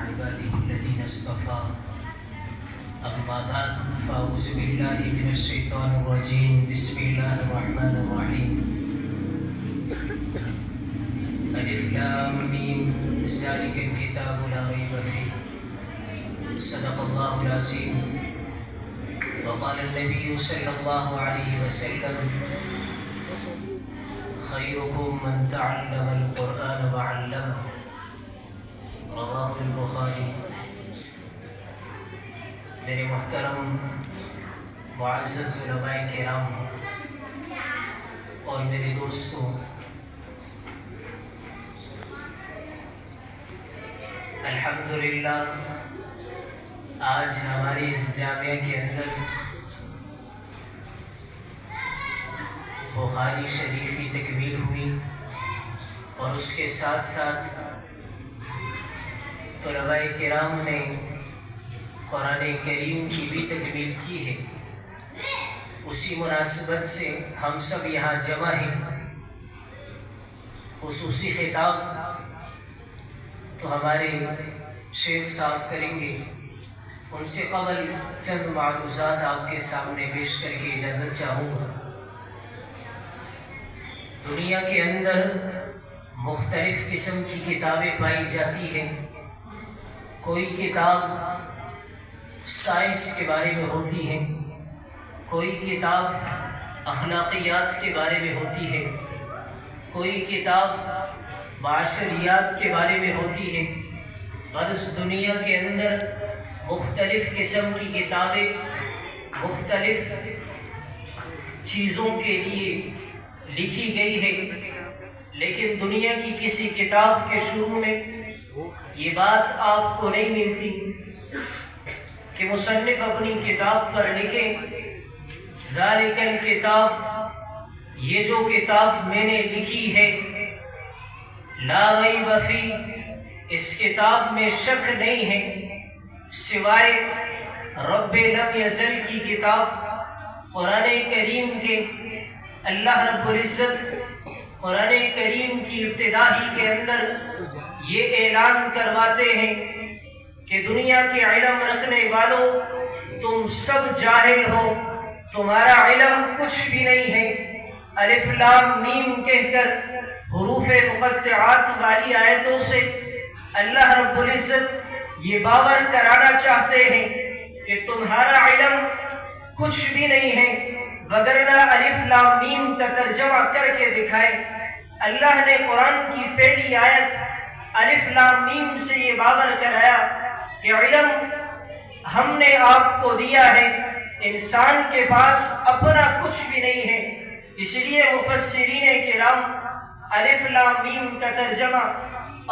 عباده الذين اصطفى أما بعد فأعوذ بالله من الشيطان الرجيم بسم الله الرحمن الرحيم ألف لام ميم ذلك الكتاب لا ريب فيه صدق الله العظيم وقال النبي صلى الله عليه وسلم خيركم من تعلم القرآن وعلمه رواه البخاری۔ میرے محترم معزز علماء کرام اور میرے دوستوں، الحمدللہ آج ہماری اس جامعہ کے اندر بخاری شریف کی تکمیل ہوئی اور اس کے ساتھ ساتھ طلباء کرام نے قرآن کریم کی بھی تکمیل کی ہے۔ اسی مناسبت سے ہم سب یہاں جمع ہیں۔ خصوصی خطاب تو ہمارے شیخ صاحب کریں گے، ان سے قبل چند معلومات آپ کے سامنے پیش کر کے اجازت چاہوں گا۔ دنیا کے اندر مختلف قسم کی کتابیں پائی جاتی ہیں۔ کوئی کتاب سائنس کے بارے میں ہوتی ہے، کوئی کتاب اخلاقیات کے بارے میں ہوتی ہے، کوئی کتاب معاشریات کے بارے میں ہوتی ہے۔ غرض دنیا کے اندر مختلف قسم کی کتابیں مختلف چیزوں کے لیے لکھی گئی ہے، لیکن دنیا کی کسی کتاب کے شروع میں یہ بات آپ کو نہیں ملتی کہ مصنف اپنی کتاب پر لکھیں ذالک الکتاب، یہ جو کتاب میں نے لکھی ہے لا ریب فیہ، اس کتاب میں شک نہیں ہے سوائے رب لم یزل کی کتاب قرآن کریم کے۔ اللہ رب العزت قرآن کریم کی ابتدا ہی کے اندر یہ اعلان کرواتے ہیں کہ دنیا کے علم رکھنے والوں تم سب جاہل ہو، تمہارا علم کچھ بھی نہیں ہے۔ الف لام میم کہہ کر حروف مقطعات والی آیتوں سے اللہ رب العزت یہ باور کرانا چاہتے ہیں کہ تمہارا علم کچھ بھی نہیں ہے، وگرنہ الف لام میم کا ترجمہ کر کے دکھائے۔ اللہ نے قرآن کی پہلی آیت الف لام میم سے یہ باور کرایا کہ علم ہم نے آپ کو دیا ہے، انسان کے پاس اپنا کچھ بھی نہیں ہے۔ اس لیے مفسرین کرام الف لام میم کا ترجمہ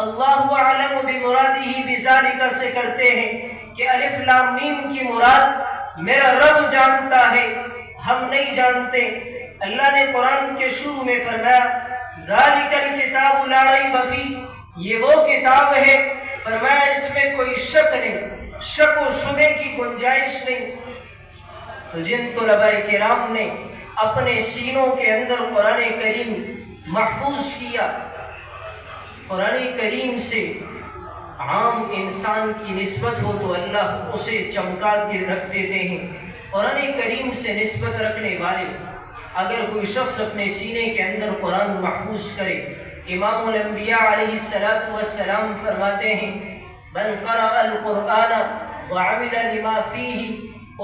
اللہ اعلم بمرادہ بذالک سے کرتے ہیں کہ الف لام میم کی مراد میرا رب جانتا ہے، ہم نہیں جانتے۔ اللہ نے قرآن کے شروع میں فرمایا ذالک الکتاب لا ریب فیہ، یہ وہ کتاب ہے، فرمایا اس میں کوئی شک نہیں، شک و شبے کی گنجائش نہیں۔ تو جن طلباء کرام نے اپنے سینوں کے اندر قرآن کریم محفوظ کیا، قرآن کریم سے عام انسان کی نسبت ہو تو اللہ اسے چمکا کے رکھ دیتے ہیں۔ قرآن کریم سے نسبت رکھنے والے اگر کوئی شخص اپنے سینے کے اندر قرآن محفوظ کرے، امام الانبیاء علیہ السلام فرماتے ہیں من قرأ القرآن وعمل لما فیہ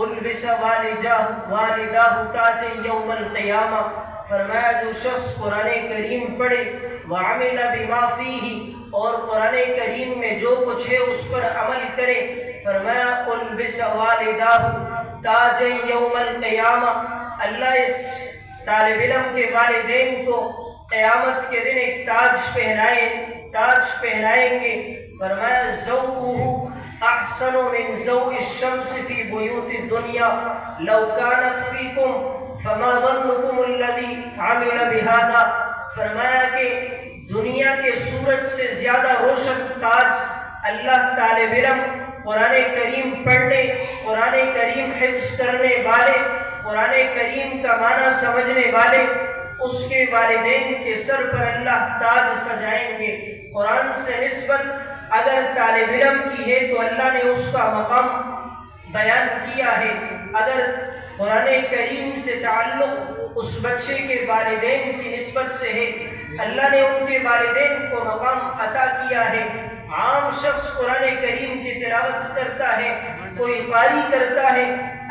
البس والداہ تاجا یوم القیامہ، فرمایا جو شخص قرآن کریم پڑھے وعمل بما فیہ، اور قرآن کریم میں جو کچھ ہے اس پر عمل کرے، فرمایا البس والداہ تاجا یوم القیامہ، اللہ اس طالب علم کے والدین کو قیامت کے دن ایک تاج پہنائیں گے۔ فرمایا ضوءہ احسن من ضوء الشمس فی بیوت الدنیا لو کانت فیکم فما ظنکم الذی عمل بہذا، فرمایا کہ دنیا کے سورج سے زیادہ روشن تاج اللہ طالب علم قرآن کریم پڑھنے، قرآن کریم حفظ کرنے والے، قرآن کریم کا معنی سمجھنے والے، اس کے والدین کے سر پر اللہ تاج سجائیں گے۔ قرآن سے نسبت اگر طالب علم کی ہے تو اللہ نے اس کا مقام بیان کیا ہے، اگر قرآن کریم سے تعلق اس بچے کے والدین کی نسبت سے ہے، اللہ نے ان کے والدین کو مقام عطا کیا ہے۔ عام شخص قرآن کریم کی تلاوت کرتا ہے، کوئی قاری کرتا ہے،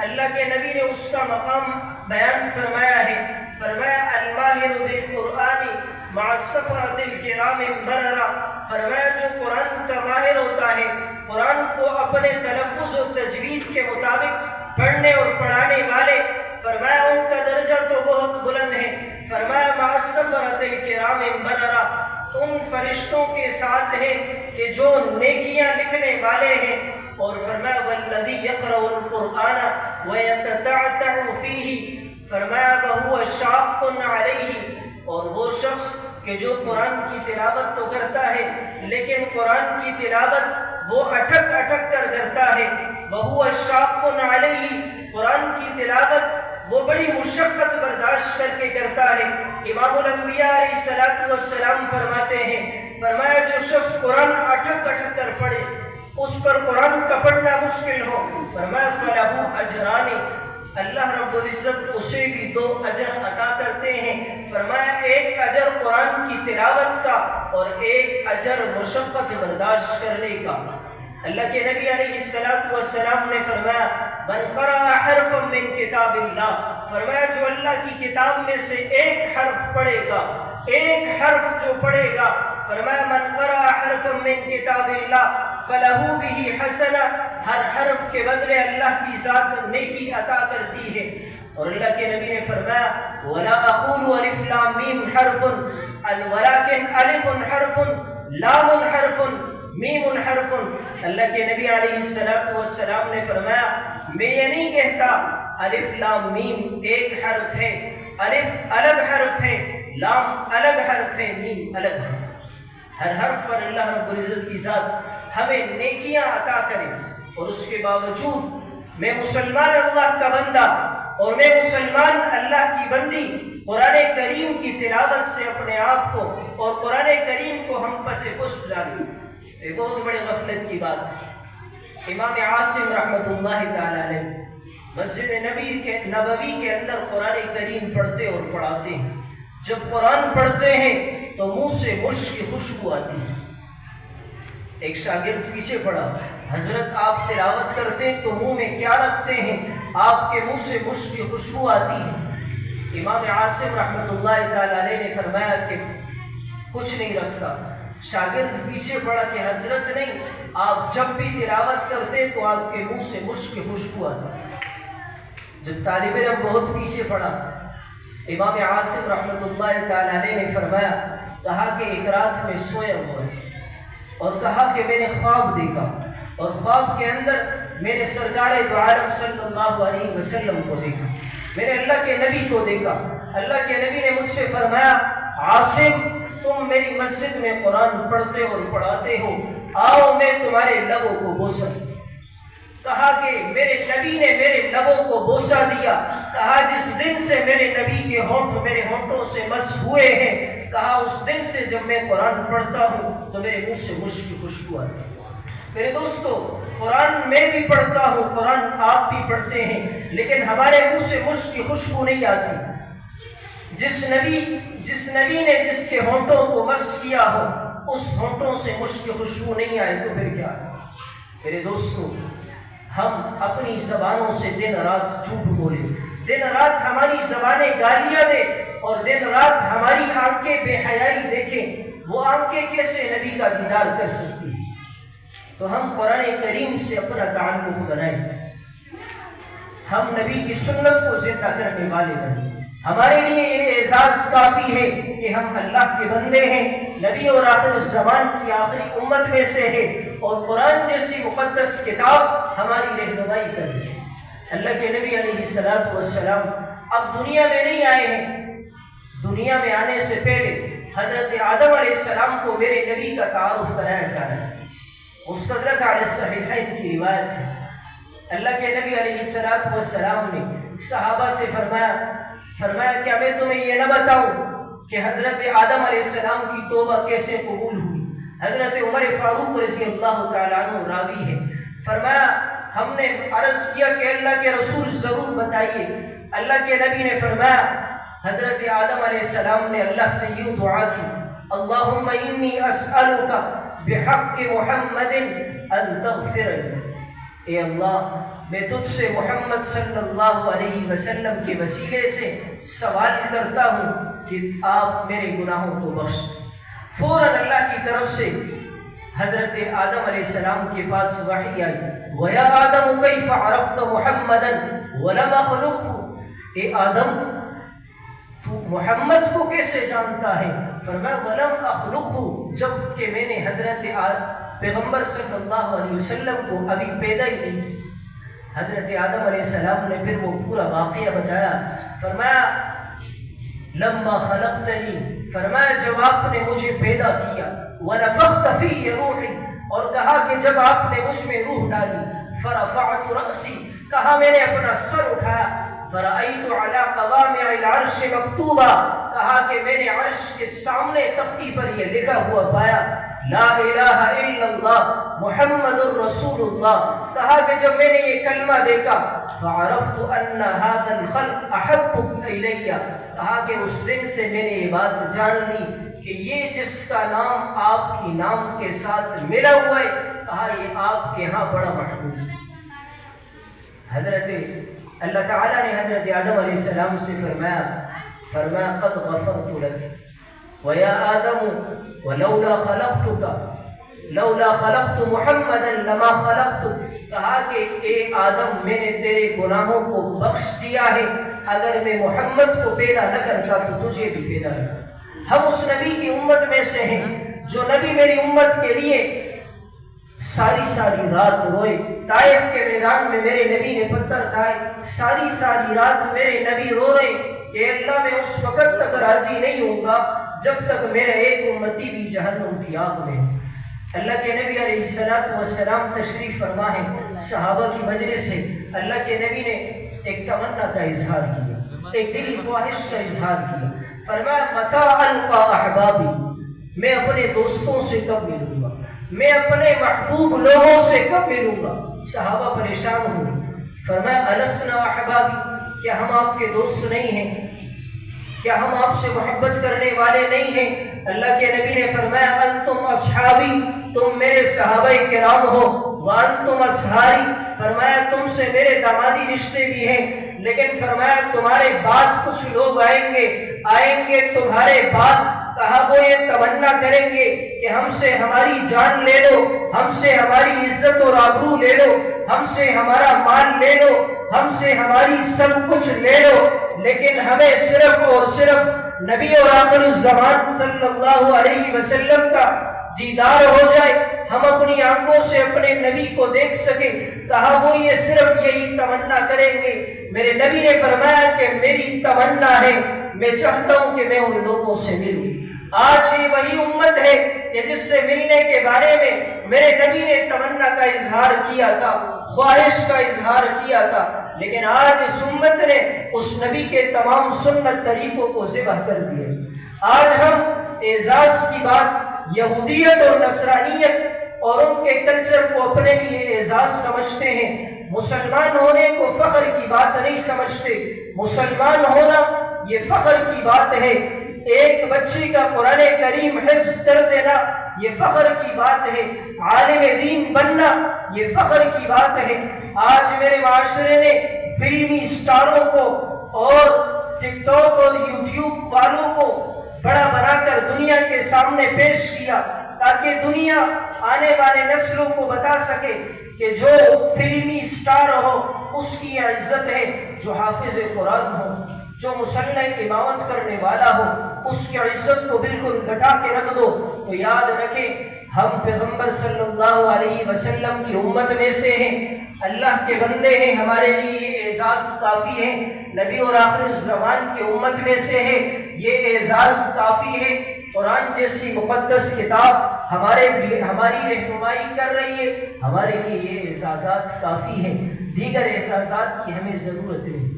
اللہ کے نبی نے اس کا مقام بیان فرمایا ہے، فرمایا الماہر بالقرآن مع السفرۃ الکرام بررا، فرمایا جو قرآن کا ماہر ہوتا ہے، قرآن کو اپنے تلفظ و تجوید کے مطابق پڑھنے اور پڑھانے والے، فرمایا ان کا درجہ تو بہت بلند ہے، فرمایا مع السفرۃ الکرام بررا، ان فرشتوں کے ساتھ ہے کہ جو نیکیاں لکھنے والے ہیں، اور فرمایا والذی یقرأ القرآن ویتتعتع فیہ، فرمایا وہو شاق علیہ، اور وہ شخص کہ جو قرآن کی تلاوت تو کرتا ہے لیکن قرآن کی تلاوت وہ اٹک اٹک کر کرتا ہے، وہو شاق علیہ، قرآن کی تلاوت وہ بڑی مشقت برداشت کر کے کرتا ہے۔ امام الانبیاء علیہ الصلوۃ والسلام فرماتے ہیں، فرمایا جو شخص قرآن اٹک اٹک کر پڑھے، اس پر قرآن کا پڑھنا مشکل ہو، فرمایا فلہ اجران، اللہ رب العزت اسے بھی 2 اجر عطا کرتے ہیں، فرمایا ایک اجر قرآن کی تلاوت کا اور ایک اجر مشقت برداشت کرنے کا۔ اللہ کے نبی علیہ الصلوۃ والسلام نے فرمایا من قرأ حرفا من کتاب اللہ، فرمایا جو اللہ کی کتاب میں سے ایک حرف پڑھے گا، ایک حرف جو پڑھے گا، فرمایا من قرأ حرفا من کتاب اللہ فلہ بہ حسنہ، ہر حرف کے بدلے اللہ کی ذات نیکی عطا کرتی ہے۔ اور اللہ کے نبی نے فرمایا ولا اقول الف لام میم حرف ولکن الف حرف لام حرف میم حرف، اللہ کے نبی علیہ الصلوۃ والسلام نے فرمایا میں یہ نہیں کہتا الف لام میم ایک حرف ہے، الف الگ حرف ہے، لام الگ حرف ہے، میم الگ حرف ہے، ہر حرف پر اللہ رب العزت کی ذات ہمیں نیکیاں عطا کرے، اور اس کے باوجود میں مسلمان اللہ کا بندہ اور میں مسلمان اللہ کی بندی قرآن کریم کی تلاوت سے اپنے آپ کو اور قرآن کریم کو ہم پس پشت ڈالیں، یہ بہت بڑے غفلت کی بات ہے۔ امام عاصم رحمۃ اللہ تعالی علیہ مسجد نبوی کے اندر قرآن کریم پڑھتے اور پڑھاتے ہیں، جب قرآن پڑھتے ہیں تو منہ سے مشک کی خوشبو آتی ہے۔ ایک شاگرد پیچھے پڑا، حضرت آپ تلاوت کرتے تو منہ میں کیا رکھتے ہیں؟ آپ کے منہ سے مشک کی خوشبو آتی ہے۔ امام عاصم رحمۃ اللہ تعالی علیہ نے فرمایا کہ کچھ نہیں رکھتا۔ شاگرد پیچھے پڑا کہ حضرت نہیں، آپ جب بھی تلاوت کرتے تو آپ کے منہ سے مشک کی خوشبو آتی۔ جب طالب علم بہت پیچھے پڑا، امام عاصم رحمۃ اللہ تعالی علیہ نے فرمایا، کہا کہ ایک رات میں سویا ہوا تھا اور کہا کہ میں نے خواب دیکھا، اور خواب کے اندر میں نے سرکار دو عالم صلی اللہ علیہ وسلم کو دیکھا، میں نے اللہ کے نبی کو دیکھا۔ اللہ کے نبی نے مجھ سے فرمایا عاصم تم میری مسجد میں قرآن پڑھتے اور پڑھاتے ہو، آؤ میں تمہارے لبوں کو بوسہ دوں۔ کہا کہ میرے نبی نے میرے لبوں کو بوسہ دیا، کہا جس دن سے میرے نبی کے ہونٹ میرے ہونٹوں سے مس ہوئے ہیں، کہا اس دن سے جب میں قرآن پڑھتا ہوں تو میرے منہ سے مشک کی خوشبو آتی ہے۔ میرے دوستو، قرآن میں بھی پڑھتا ہوں، قرآن آپ بھی پڑھتے ہیں، لیکن ہمارے منہ سے مشک کی خوشبو نہیں آتی۔ جس نبی نے جس کے ہونٹوں کو مس کیا ہو، اس ہونٹوں سے مشک کی خوشبو نہیں آئے تو پھر کیا؟ میرے دوستو، ہم اپنی زبانوں سے دن رات جھوٹ بولے، دن رات ہماری زبانیں گالیاں دے اور دن رات ہماری آنکھیں بے حیائی دیکھیں، وہ آنکھیں کیسے نبی کا دیدار کر سکتی ہیں؟ تو ہم قرآن کریم سے اپنا تعلق بنائیں، ہم نبی کی سنت کو زندہ کرنے والے بنیں۔ ہمارے لیے یہ اعزاز کافی ہے کہ ہم اللہ کے بندے ہیں، نبی اور آخر الزمان کی آخری امت میں سے ہے، اور قرآن جیسی مقدس کتاب ہماری رہنمائی کر رہی ہے۔ اللہ کے نبی علیہ الصلوۃ والسلام اب دنیا میں نہیں آئے ہیں، دنیا میں آنے سے پہلے حضرت آدم علیہ السلام کو میرے نبی کا تعارف کرایا جا رہا ہے۔ مستدرک علی الصحیحین کی روایت ہے، اللہ کے نبی علیہ الصلوۃ والسلام نے صحابہ سے فرمایا کیا میں تمہیں یہ نہ بتاؤں کہ حضرت آدم علیہ السلام کی توبہ کیسے قبول ہوئی؟ حضرت عمر فاروق رضی اللہ تعالیٰ عنہ راوی ہے، فرمایا ہم نے عرض کیا کہ اللہ کے رسول ضرور بتائیے۔ اللہ کے نبی نے فرمایا، حضرت آدم علیہ السلام نے اللہ سے یوں دعا کی، اللہم انی اسألک بحق محمد ان تغفر لی، اے اللہ میں تجھ سے محمد صلی اللہ علیہ وسلم کے وسیلے سے سوال کرتا ہوں کہ آپ میرے گناہوں کو بخش۔ فوراً اللہ کی طرف سے حضرت آدم علیہ السلام کے پاس وحی آئی، وَيَا آدَمُ كَيْفَ عَرَفْتَ مُحَمَّدًا وَلَمْ أَخْلُقْهُ، اے آدم تو محمد کو کیسے جانتا ہے؟ فرمایا وَلَمْ أَخْلُقْهُ، جب کہ میں نے حضرت پیغمبر صلی اللہ علیہ وسلم کو ابھی پیدا ہی نہیں کی۔ حضرت آدم علیہ السلام نے پھر وہ پورا واقعہ بتایا، فرمایا لما خلقتنی، فرمایا جب آپ نے مجھے پیدا کیا، ونفخت فی روحی، اور کہا کہ جب آپ نے مجھ میں روح ڈالی، فرفعت رأسی، کہا میں نے اپنا سر اٹھایا، فرأیت علی قوامع العرش مکتوبا، کہا کہ میں نے عرش کے سامنے تختی پر یہ لکھا ہوا پایا، لا الہ الا اللہ محمد الرسول اللہ، کہا کہ جب میں نے یہ کلمہ دیکھا، فعرفت ان هذا الخلق احب الی، کہا کہ اس دن سے میں نے یہ بات جان لی کہ یہ جس کا نام آپ کی نام کے ساتھ ملا ہوا ہے، کہا یہ آپ کے ہاں بڑا محبوب ہے۔ حضرت اللہ تعالیٰ نے حضرت آدم علیہ السلام سے فرمایا قد غفرت لك وَيَا آدَمُ وَلَوْلَا خَلَقْتُكَ لَوْلَا خَلَقْتُ مُحَمَّدًا لَمَا خَلَقْتُ، کہا کہ اے آدم میں نے تیرے گناہوں کو بخش دیا ہے، اگر میں محمد کو پیدا نہ کرتا تو تجھے بھی پیدا نہ کرتا۔ ہم اس نبی کی امت میں سے ہیں جو نبی میری امت کے لیے ساری رات روئے۔ طائف کے میدان میں میرے نبی نے پتھر کھائے، ساری رات میرے نبی رو رہے کہ اللہ میں اس وقت تک راضی نہیں ہوں گا جب تک میرا ایک امتی بھی جہنم کی آگ میں۔ اللہ کے نبی علیہ السلام تشریف فرما ہے، صحابہ کی مجلس سے اللہ کے نبی نے ایک تمنا کا اظہار کیا، ایک دلی خواہش کا اظہار کیا، فرمایا متی القا احبابی، میں اپنے دوستوں سے کب ملوں گا، میں اپنے محبوب لوگوں سے کب ملوں گا۔ صحابہ پریشان ہوئے، فرمایا السنا احبابی، کیا ہم آپ کے دوست نہیں ہیں، کیا ہم آپ سے محبت کرنے والے نہیں ہیں؟ اللہ کے نبی نے فرمایا انتم اصحابی، تم میرے صحابہ کرام ہو، وانتم اصحاری، فرمایا تم سے میرے دامادی رشتے بھی ہیں، لیکن فرمایا تمہارے بعد کچھ لوگ آئیں گے تمہارے بعد، کہا وہ یہ تمنا کریں گے کہ ہم سے ہماری جان لے لو، ہم سے ہماری عزت اور آبرو لے لو، ہم سے ہمارا مال لے لو، ہم سے ہماری سب کچھ لے لو، لیکن ہمیں صرف اور صرف نبی اور آخر الزمان صلی اللہ علیہ وسلم کا دیدار ہو جائے، ہم اپنی آنکھوں سے اپنے نبی کو دیکھ سکیں۔ کہا وہ یہ صرف یہی تمنا کریں گے۔ میرے نبی نے فرمایا کہ میری تمنا ہے، میں چاہتا ہوں کہ میں ان لوگوں سے ملوں۔ آج یہ وہی امت ہے کہ جس سے ملنے کے بارے میں میرے نبی نے تمنا کا اظہار کیا تھا، خواہش کا اظہار کیا تھا، لیکن آج اس امت نے اس نبی کے تمام سنت طریقوں کو ذبح کر دیا۔ آج ہم اعزاز کی بات یہودیت اور نصرانیت اور ان کے کلچر کو اپنے لیے اعزاز سمجھتے ہیں، مسلمان ہونے کو فخر کی بات نہیں سمجھتے۔ مسلمان ہونا یہ فخر کی بات ہے، ایک بچی کا قرآن کریم حفظ کر دینا یہ فخر کی بات ہے، عالم دین بننا یہ فخر کی بات ہے۔ آج میرے معاشرے نے فلمی اسٹاروں کو اور ٹک ٹاک اور یوٹیوب والوں کو بڑا بنا کر دنیا کے سامنے پیش کیا تاکہ دنیا آنے والے نسلوں کو بتا سکے کہ جو فلمی اسٹار ہو اس کی عزت ہے، جو حافظ قرآن ہو، جو مسلح امامت کرنے والا ہو اس کی عزت کو بالکل گٹا کے رکھ دو۔ تو یاد رکھیں ہم پیغمبر صلی اللہ علیہ وسلم کی امت میں سے ہیں، اللہ کے بندے ہیں، ہمارے لیے یہ اعزاز کافی ہے۔ نبی اور آخر الزمان کی امت میں سے ہے، یہ اعزاز کافی ہے۔ قرآن جیسی مقدس کتاب ہماری رہنمائی کر رہی ہے، ہمارے لیے یہ اعزازات کافی ہیں، دیگر اعزازات کی ہمیں ضرورت نہیں۔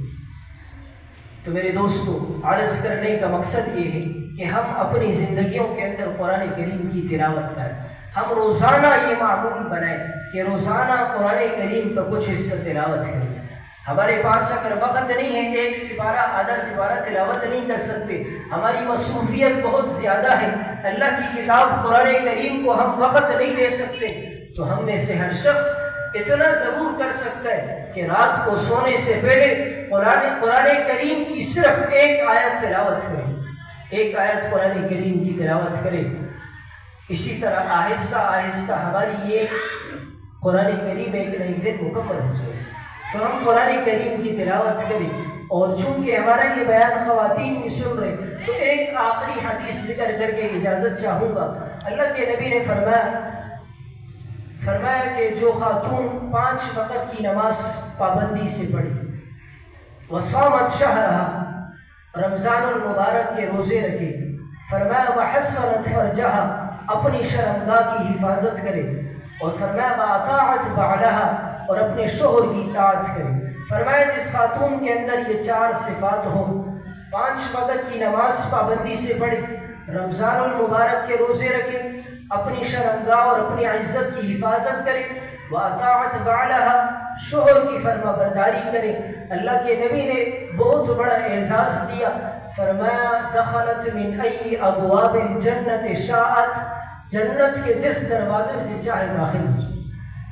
تو میرے دوستو، عرض کرنے کا مقصد یہ ہے کہ ہم اپنی زندگیوں کے اندر قرآن کریم کی تلاوت کریں۔ ہم روزانہ یہ معمول بنائیں کہ روزانہ قرآن کریم کا کچھ حصہ تلاوت کریں۔ ہمارے پاس اگر وقت نہیں ہے، ایک سپارہ آدھا سپارہ تلاوت نہیں کر سکتے، ہماری مصروفیت بہت زیادہ ہے، اللہ کی کتاب قرآن کریم کو ہم وقت نہیں دے سکتے، تو ہم میں سے ہر شخص اتنا ضرور کر سکتا ہے کہ رات کو سونے سے پہلے قرآن کریم کی صرف ایک آیت تلاوت کرے، ایک آیت قرآن کریم کی تلاوت کرے۔ اسی طرح آہستہ آہستہ ہماری یہ قرآن کریم ایک نئی دن مکمل ہو جائے تو ہم قرآن کریم کی تلاوت کریں۔ اور چونکہ ہمارا یہ بیان خواتین بھی سن رہے تو ایک آخری حدیث ذکر کر کے اجازت چاہوں گا۔ اللہ کے نبی نے فرمایا کہ جو خاتون 5 وقت کی نماز پابندی سے پڑھی، وصامت شہرہا، رمضان المبارک کے روزے رکھے، فرمایا وحصنت فرجہا، اپنی شرمگاہ کی حفاظت کرے، اور فرمایا واطاعت بعلہا، اور اپنے شوہر کی اطاعت کرے۔ فرمایا جس خاتون کے اندر یہ 4 صفات ہوں، 5 وقت کی نماز پابندی سے پڑھی، رمضان المبارک کے روزے رکھے، اپنی شرمگاہ اور اپنی عزت کی حفاظت کرے، واطاعت بعلہا، شوہر کی فرما برداری کرے، اللہ کے نبی نے بہت بڑا اعزاز دیا، فرمایا دخلت من ای ابواب الجنت شاءت، جنت کے جس دروازے سے چاہے داخل ہو جائے۔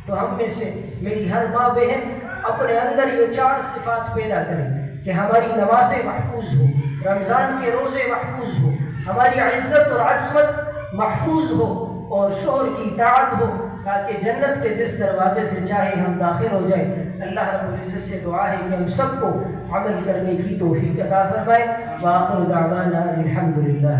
تو ہم میں سے میری ہر ماں بہن اپنے اندر یہ 4 صفات پیدا کریں کہ ہماری نمازیں محفوظ ہو، رمضان کے روزے محفوظ ہو، ہماری عزت اور عصمت محفوظ ہو، اور شوہر کی اطاعت ہو، تاکہ جنت کے جس دروازے سے چاہے ہم داخل ہو جائیں۔ اللہ رب العزت سے دعا ہے کہ ہم سب کو عمل کرنے کی توفیق عطا فرمائے۔ وآخر دعوانا الحمدللہ۔